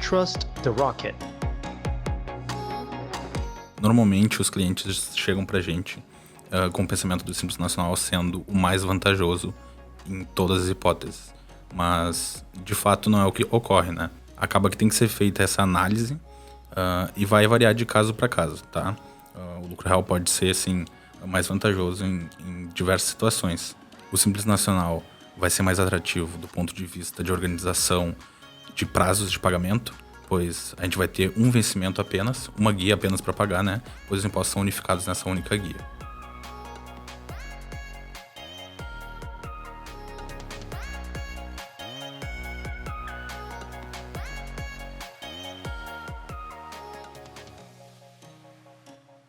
Trust the Rocket. Normalmente os clientes chegam pra gente com o pensamento do Simples Nacional sendo o mais vantajoso em todas as hipóteses. Mas, de fato, não é o que ocorre, né? Acaba que tem que ser feita essa análise e vai variar de caso para caso, tá? O lucro real pode ser, assim, mais vantajoso em diversas situações. O Simples Nacional vai ser mais atrativo do ponto de vista de organização de prazos de pagamento, pois a gente vai ter um vencimento apenas, uma guia apenas para pagar, né? Pois os impostos são unificados nessa única guia.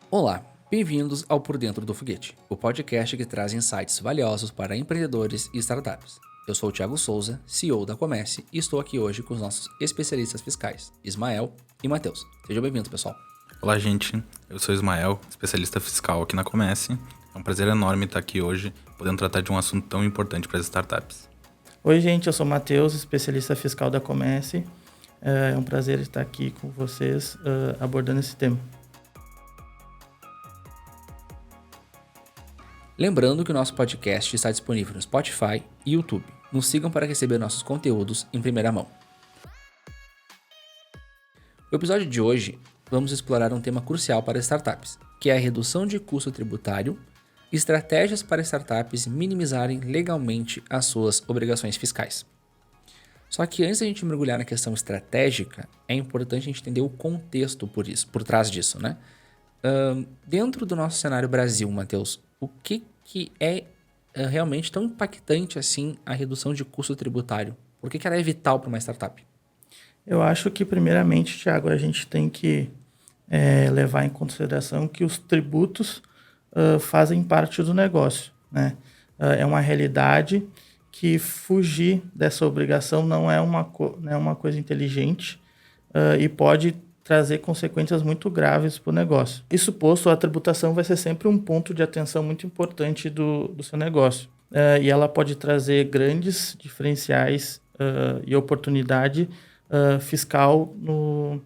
Olá, bem-vindos ao Por Dentro do Foguete, o podcast que traz insights valiosos para empreendedores e startups. Eu sou o Thiago Souza, CEO da Comece, e estou aqui hoje com os nossos especialistas fiscais, Ismael e Matheus. Sejam bem-vindos, pessoal. Olá, gente. Eu sou o Ismael, especialista fiscal aqui na Comece. É um prazer enorme estar aqui hoje, podendo tratar de um assunto tão importante para as startups. Oi, gente. Eu sou o Matheus, especialista fiscal da Comece. É um prazer estar aqui com vocês abordando esse tema. Lembrando que o nosso podcast está disponível no Spotify e YouTube. Nos sigam para receber nossos conteúdos em primeira mão. No episódio de hoje, vamos explorar um tema crucial para startups, que é a redução de custo tributário e estratégias para startups minimizarem legalmente as suas obrigações fiscais. Só que antes da gente mergulhar na questão estratégica, é importante a gente entender o contexto por trás disso, né? Dentro do nosso cenário Brasil, Matheus, o que é realmente tão impactante assim a redução de custo tributário? Por que ela é vital para uma startup? Eu acho que, primeiramente, Thiago, a gente tem que levar em consideração que os tributos fazem parte do negócio, né? É uma realidade que fugir dessa obrigação não é uma coisa inteligente e pode trazer consequências muito graves para o negócio. Isso posto, a tributação vai ser sempre um ponto de atenção muito importante do seu negócio. E ela pode trazer grandes diferenciais e oportunidade fiscal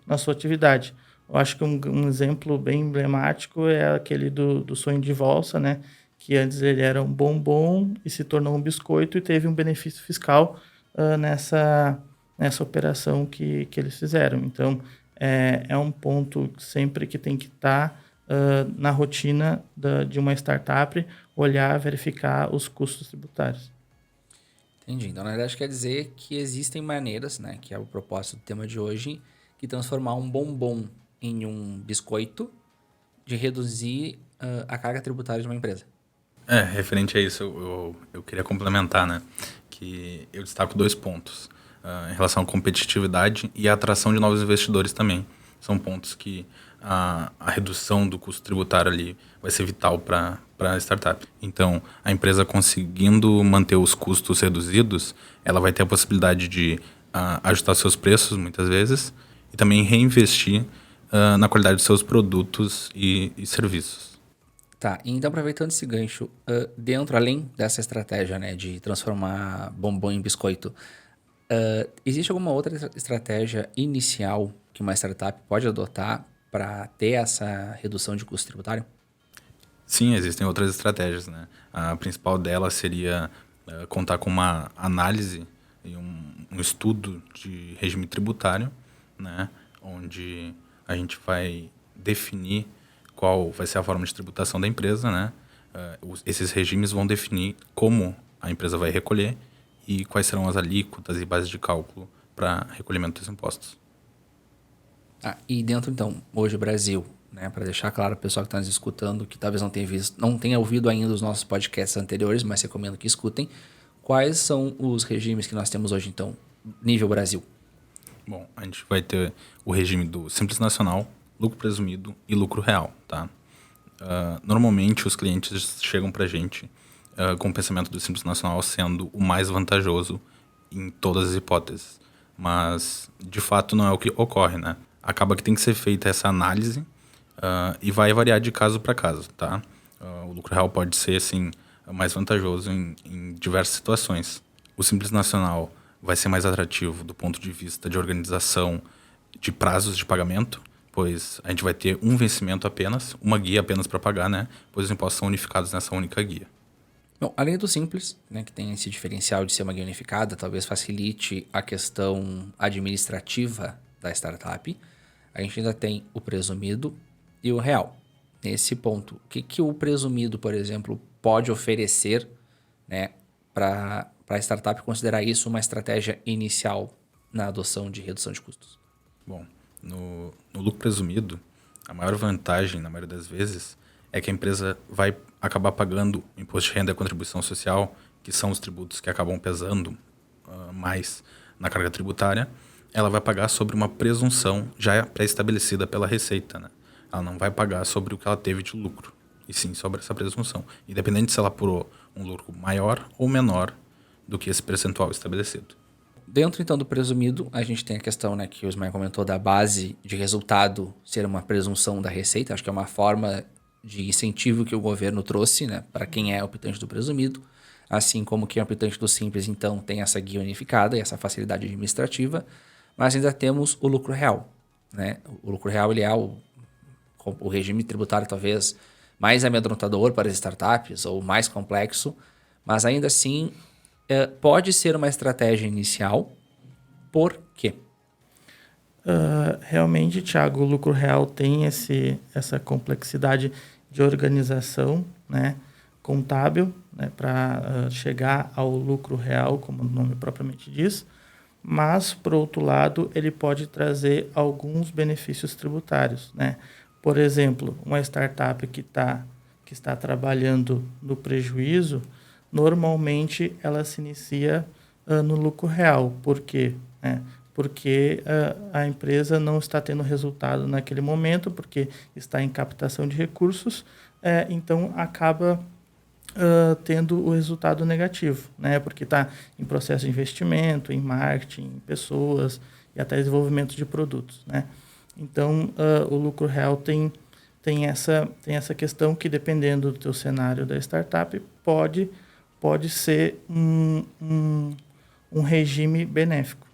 na sua atividade. Eu acho que um exemplo bem emblemático é aquele do sonho de valsa, né? Que antes ele era um bombom e se tornou um biscoito e teve um benefício fiscal nessa operação que eles fizeram. Então, é um ponto sempre que tem que estar na rotina de uma startup, olhar, verificar os custos tributários. Entendi. Então, na verdade, quer dizer que existem maneiras, né, que é o propósito do tema de hoje, que transformar um bombom em um biscoito, de reduzir a carga tributária de uma empresa. Referente a isso, eu queria complementar, né, que eu destaco 2 pontos. Em relação à competitividade e a atração de novos investidores também. São pontos que a redução do custo tributário ali vai ser vital para a startup. Então, a empresa conseguindo manter os custos reduzidos, ela vai ter a possibilidade de ajustar seus preços, muitas vezes, e também reinvestir na qualidade dos seus produtos e serviços. Tá, então aproveitando esse gancho, além dessa estratégia, né, de transformar bombom em biscoito, existe alguma outra estratégia inicial que uma startup pode adotar para ter essa redução de custo tributário? Sim, existem outras estratégias, né? A principal delas seria contar com uma análise e um estudo de regime tributário, né? Onde a gente vai definir qual vai ser a forma de tributação da empresa, né? Esses regimes vão definir como a empresa vai recolher e quais serão as alíquotas e bases de cálculo para recolhimento dos impostos. E dentro, então, hoje o Brasil, né, para deixar claro para o pessoal que está nos escutando, que talvez não tenha ouvido ainda os nossos podcasts anteriores, mas recomendo que escutem, quais são os regimes que nós temos hoje, então, nível Brasil? Bom, a gente vai ter o regime do Simples Nacional, lucro presumido e lucro real, tá? Normalmente os clientes chegam para a gente com o pensamento do Simples Nacional sendo o mais vantajoso em todas as hipóteses. Mas, de fato, não é o que ocorre, né? Acaba que tem que ser feita essa análise e vai variar de caso para caso, tá? O lucro real pode ser, assim, mais vantajoso em diversas situações. O Simples Nacional vai ser mais atrativo do ponto de vista de organização de prazos de pagamento, pois a gente vai ter um vencimento apenas, uma guia apenas para pagar, né? Pois os impostos são unificados nessa única guia. Bom, além do Simples, né, que tem esse diferencial de ser uma guia unificada, talvez facilite a questão administrativa da startup, a gente ainda tem o presumido e o real. Nesse ponto, o que o presumido, por exemplo, pode oferecer, né, para a startup considerar isso uma estratégia inicial na adoção de redução de custos? Bom, no lucro presumido, a maior vantagem, na maioria das vezes, é que a empresa vai acabar pagando imposto de renda e contribuição social, que são os tributos que acabam pesando mais na carga tributária. Ela vai pagar sobre uma presunção já pré-estabelecida pela Receita, né? Ela não vai pagar sobre o que ela teve de lucro, e sim sobre essa presunção, independente se ela apurou um lucro maior ou menor do que esse percentual estabelecido. Dentro, então, do presumido, a gente tem a questão, né, que o Ismael comentou da base de resultado ser uma presunção da Receita. Acho que é uma forma de incentivo que o governo trouxe, né, para quem é optante do presumido. Assim como quem é optante do Simples, então, tem essa guia unificada e essa facilidade administrativa. Mas ainda temos o lucro real, né? O lucro real, ele é o regime tributário talvez mais amedrontador para as startups ou mais complexo, mas ainda assim pode ser uma estratégia inicial. Por quê? Realmente, Thiago, o lucro real tem essa complexidade de organização, né, contábil, né, para chegar ao lucro real, como o nome propriamente diz, mas, por outro lado, ele pode trazer alguns benefícios tributários, né? Por exemplo, uma startup que está trabalhando no prejuízo, normalmente ela se inicia no lucro real. Por quê? Porque a empresa não está tendo resultado naquele momento, porque está em captação de recursos, então acaba tendo o resultado negativo, né? Porque está em processo de investimento, em marketing, em pessoas e até desenvolvimento de produtos, né? Então, o lucro real tem essa questão que, dependendo do teu cenário da startup, pode ser um regime benéfico.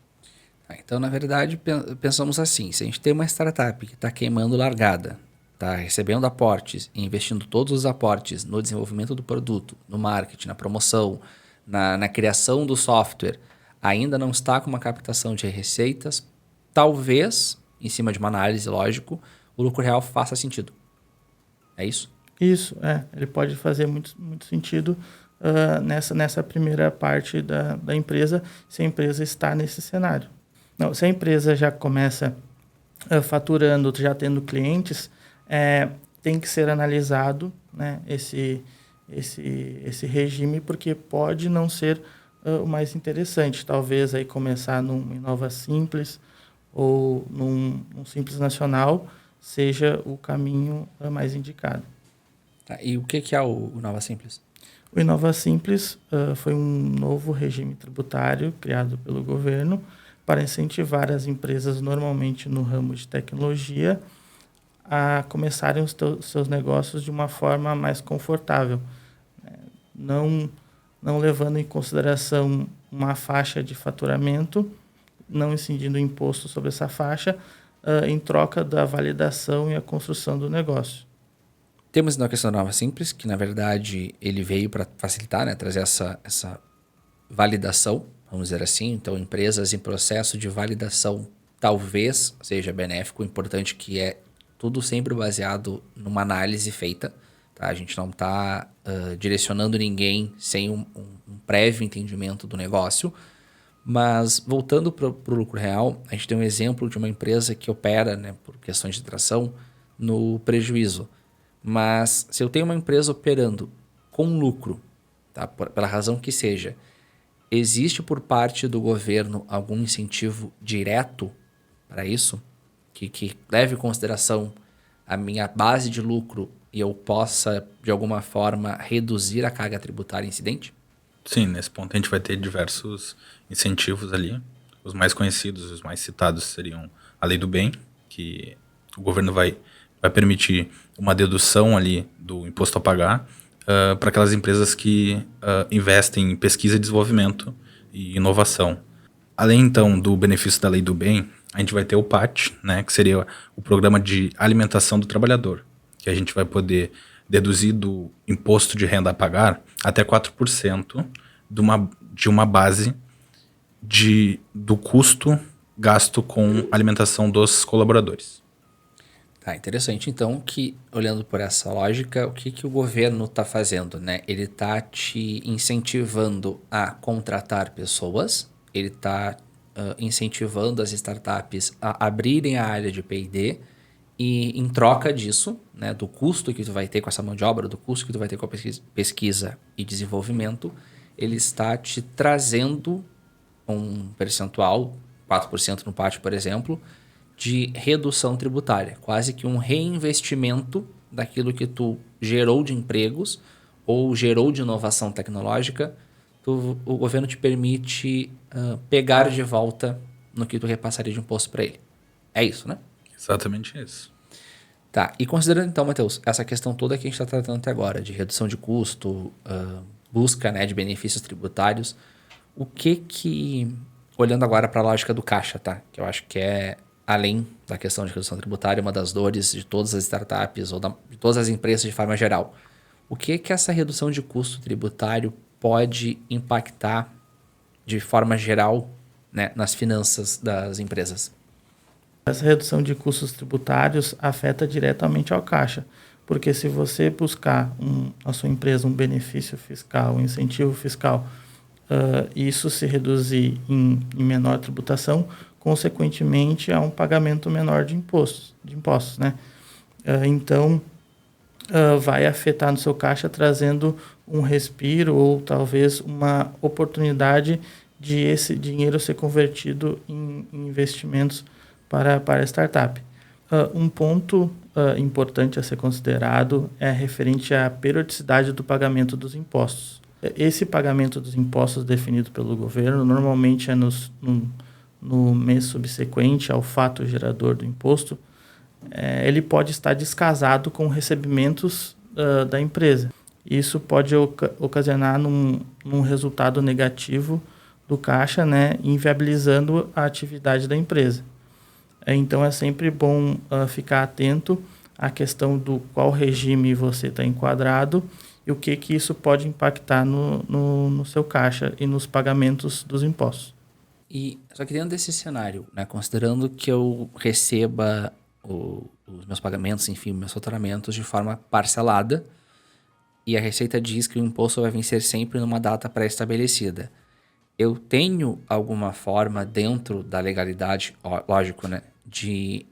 Então, na verdade, pensamos assim, se a gente tem uma startup que está queimando largada, está recebendo aportes e investindo todos os aportes no desenvolvimento do produto, no marketing, na promoção, na criação do software, ainda não está com uma captação de receitas, talvez, em cima de uma análise, lógico, o lucro real faça sentido. É isso? Isso, ele pode fazer muito sentido nessa primeira parte da empresa, se a empresa está nesse cenário. Não, se a empresa já começa faturando, já tendo clientes, tem que ser analisado, né, esse regime, porque pode não ser o mais interessante. Talvez aí começar num Inova Simples ou num Simples Nacional seja o caminho mais indicado. Tá, e o que é o Inova Simples? O Inova Simples foi um novo regime tributário criado pelo governo para incentivar as empresas, normalmente no ramo de tecnologia, a começarem os seus negócios de uma forma mais confortável, não levando em consideração uma faixa de faturamento, não incidindo imposto sobre essa faixa, em troca da validação e a construção do negócio. Temos então a questão da Inova Simples, que na verdade ele veio para facilitar, né, trazer essa validação, vamos dizer assim. Então, empresas em processo de validação talvez seja benéfico. O importante que é tudo sempre baseado numa análise feita. Tá? A gente não está direcionando ninguém sem um prévio entendimento do negócio. Mas, voltando para o lucro real, a gente tem um exemplo de uma empresa que opera, né, por questões de tração, no prejuízo. Mas, se eu tenho uma empresa operando com lucro, tá, pela razão que seja, existe por parte do governo algum incentivo direto para isso? Que leve em consideração a minha base de lucro e eu possa, de alguma forma, reduzir a carga tributária incidente? Sim, nesse ponto a gente vai ter diversos incentivos ali. Os mais conhecidos, os mais citados seriam a Lei do Bem, que o governo vai permitir uma dedução ali do imposto a pagar para aquelas empresas que investem em pesquisa e desenvolvimento e inovação. Além, então, do benefício da Lei do Bem, a gente vai ter o PAT, né, que seria o Programa de Alimentação do Trabalhador, que a gente vai poder deduzir do imposto de renda a pagar até 4% de uma base do custo gasto com alimentação dos colaboradores. Tá, interessante. Então, que olhando por essa lógica, o que o governo está fazendo, né? Ele está te incentivando a contratar pessoas, ele está incentivando as startups a abrirem a área de P&D e em troca disso, né, do custo que tu vai ter com essa mão de obra, do custo que tu vai ter com a pesquisa e desenvolvimento, ele está te trazendo um percentual, 4% no pátio, por exemplo, de redução tributária, quase que um reinvestimento daquilo que tu gerou de empregos ou gerou de inovação tecnológica, o governo te permite pegar de volta no que tu repassaria de imposto para ele. É isso, né? Exatamente isso. Tá, e considerando então, Matheus, essa questão toda que a gente está tratando até agora, de redução de custo, busca, né, de benefícios tributários, o que, olhando agora para a lógica do caixa, tá? Que eu acho que é, além da questão de redução tributária, uma das dores de todas as startups ou de todas as empresas de forma geral. O que essa redução de custo tributário pode impactar de forma geral, né, nas finanças das empresas? Essa redução de custos tributários afeta diretamente ao caixa, porque se você buscar na sua empresa um benefício fiscal, um incentivo fiscal, isso se reduzir em menor tributação, consequentemente há um pagamento menor de impostos, né? Então, vai afetar no seu caixa, trazendo um respiro ou talvez uma oportunidade de esse dinheiro ser convertido em investimentos para a startup. Um ponto importante a ser considerado é referente à periodicidade do pagamento dos impostos. Esse pagamento dos impostos definido pelo governo normalmente é no mês subsequente ao fato gerador do imposto. Ele pode estar descasado com recebimentos da empresa. Isso pode ocasionar num resultado negativo do caixa, né, inviabilizando a atividade da empresa. Então, é sempre bom ficar atento à questão do qual regime você está enquadrado e o que isso pode impactar no seu caixa e nos pagamentos dos impostos. E só que dentro desse cenário, né, considerando que eu receba os meus pagamentos, enfim, meus faturamentos de forma parcelada e a Receita diz que o imposto vai vencer sempre numa data pré-estabelecida, eu tenho alguma forma dentro da legalidade, lógico, né, de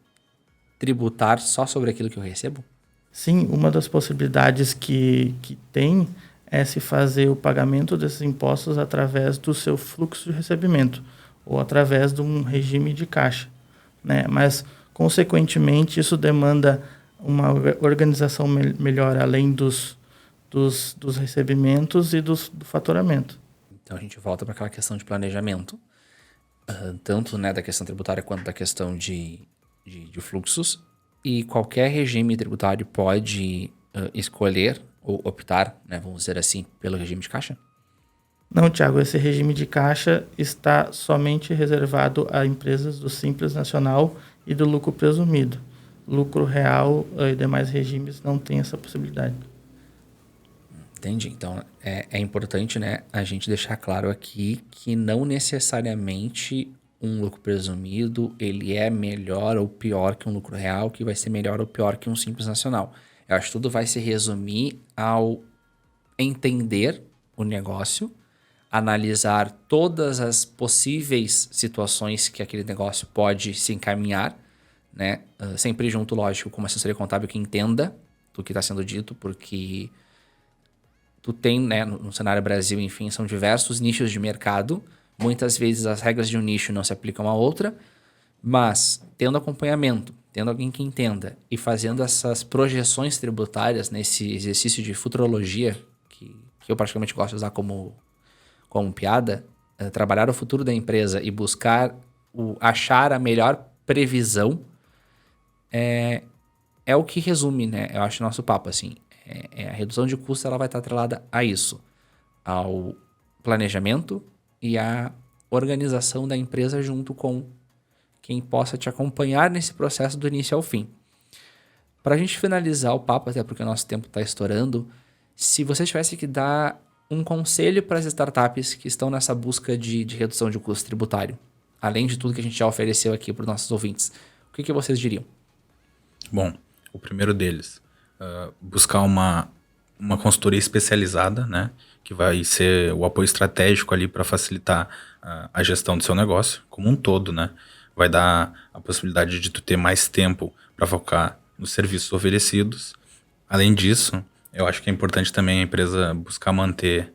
tributar só sobre aquilo que eu recebo? Sim, uma das possibilidades que tem é se fazer o pagamento desses impostos através do seu fluxo de recebimento ou através de um regime de caixa, né? Mas, consequentemente, isso demanda uma organização melhor além dos recebimentos e do faturamento. Então, a gente volta para aquela questão de planejamento, tanto, né, da questão tributária quanto da questão de fluxos. E qualquer regime tributário pode escolher ou optar, né, vamos dizer assim, pelo regime de caixa? Não, Thiago, esse regime de caixa está somente reservado a empresas do Simples Nacional e do lucro presumido. Lucro real e demais regimes não tem essa possibilidade. Entendi. Então, é importante, né, a gente deixar claro aqui que não necessariamente um lucro presumido ele é melhor ou pior que um lucro real, que vai ser melhor ou pior que um Simples Nacional. Eu acho que tudo vai se resumir ao entender o negócio, analisar todas as possíveis situações que aquele negócio pode se encaminhar, né? Sempre junto, lógico, com uma assessoria contábil que entenda do que está sendo dito, porque tu tem, né, no cenário Brasil, enfim, são diversos nichos de mercado. Muitas vezes as regras de um nicho não se aplicam a outra, mas tendo acompanhamento, tendo alguém que entenda e fazendo essas projeções tributárias nesse exercício de futurologia, que eu praticamente gosto de usar como piada, trabalhar o futuro da empresa e buscar achar a melhor previsão é o que resume, né? Eu acho o nosso papo, assim. A redução de custo ela vai estar atrelada a isso, ao planejamento e à organização da empresa junto com quem possa te acompanhar nesse processo do início ao fim. Para a gente finalizar o papo, até porque o nosso tempo está estourando, se você tivesse que dar um conselho para as startups que estão nessa busca de redução de custo tributário, além de tudo que a gente já ofereceu aqui para os nossos ouvintes, o que vocês diriam? Bom, o primeiro deles, buscar uma consultoria especializada, né, que vai ser o apoio estratégico ali para facilitar a gestão do seu negócio como um todo, né? Vai dar a possibilidade de tu ter mais tempo para focar nos serviços oferecidos. Além disso, eu acho que é importante também a empresa buscar manter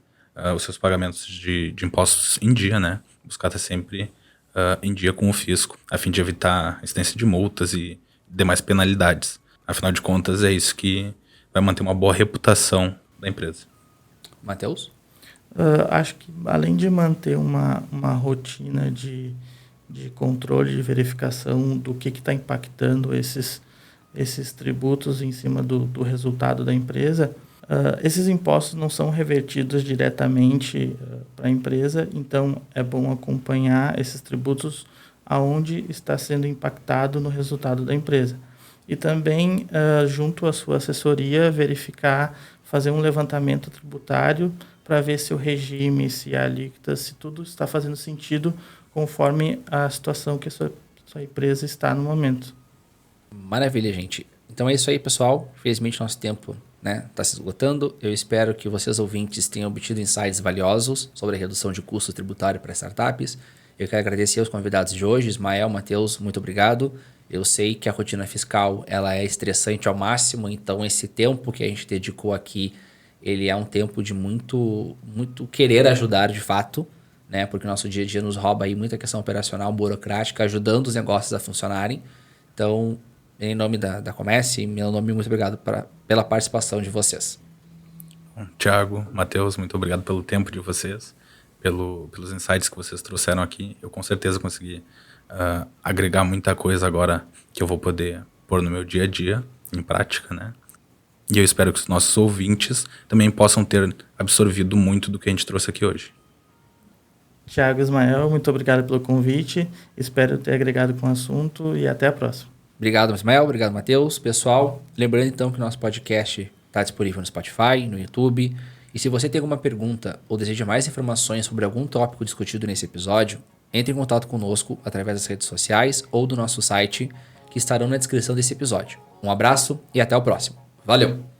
os seus pagamentos de impostos em dia, né? Buscar estar sempre em dia com o fisco, a fim de evitar a incidência de multas e demais penalidades. Afinal de contas, é isso que vai manter uma boa reputação da empresa. Matheus? Acho que além de manter uma rotina de controle, de verificação do que está impactando esses tributos em cima do resultado da empresa, esses impostos não são revertidos diretamente para a empresa, então é bom acompanhar esses tributos aonde está sendo impactado no resultado da empresa. E também, junto à sua assessoria, verificar, fazer um levantamento tributário para ver se o regime, se a alíquota, se tudo está fazendo sentido conforme a situação que a sua empresa está no momento. Maravilha, gente. Então é isso aí, pessoal. Infelizmente, nosso tempo está se esgotando. Eu espero que vocês, ouvintes, tenham obtido insights valiosos sobre a redução de custo tributário para startups. Eu quero agradecer aos convidados de hoje, Ismael, Matheus, muito obrigado. Eu sei que a rotina fiscal ela é estressante ao máximo, então esse tempo que a gente dedicou aqui, ele é um tempo de muito querer ajudar de fato, né? Porque o nosso dia a dia nos rouba aí muita questão operacional, burocrática, ajudando os negócios a funcionarem. Então, em nome da Comece, em meu nome, muito obrigado pela participação de vocês. Thiago, Matheus, muito obrigado pelo tempo de vocês, pelos insights que vocês trouxeram aqui. Eu com certeza consegui agregar muita coisa agora que eu vou poder pôr no meu dia a dia, em prática, né? E eu espero que os nossos ouvintes também possam ter absorvido muito do que a gente trouxe aqui hoje. Thiago, Ismael, muito obrigado pelo convite. Espero ter agregado com o assunto e até a próxima. Obrigado, Ismael. Obrigado, Matheus. Pessoal, lembrando então que o nosso podcast está disponível no Spotify, no YouTube. E se você tem alguma pergunta ou deseja mais informações sobre algum tópico discutido nesse episódio, entre em contato conosco através das redes sociais ou do nosso site, que estarão na descrição desse episódio. Um abraço e até o próximo. Valeu!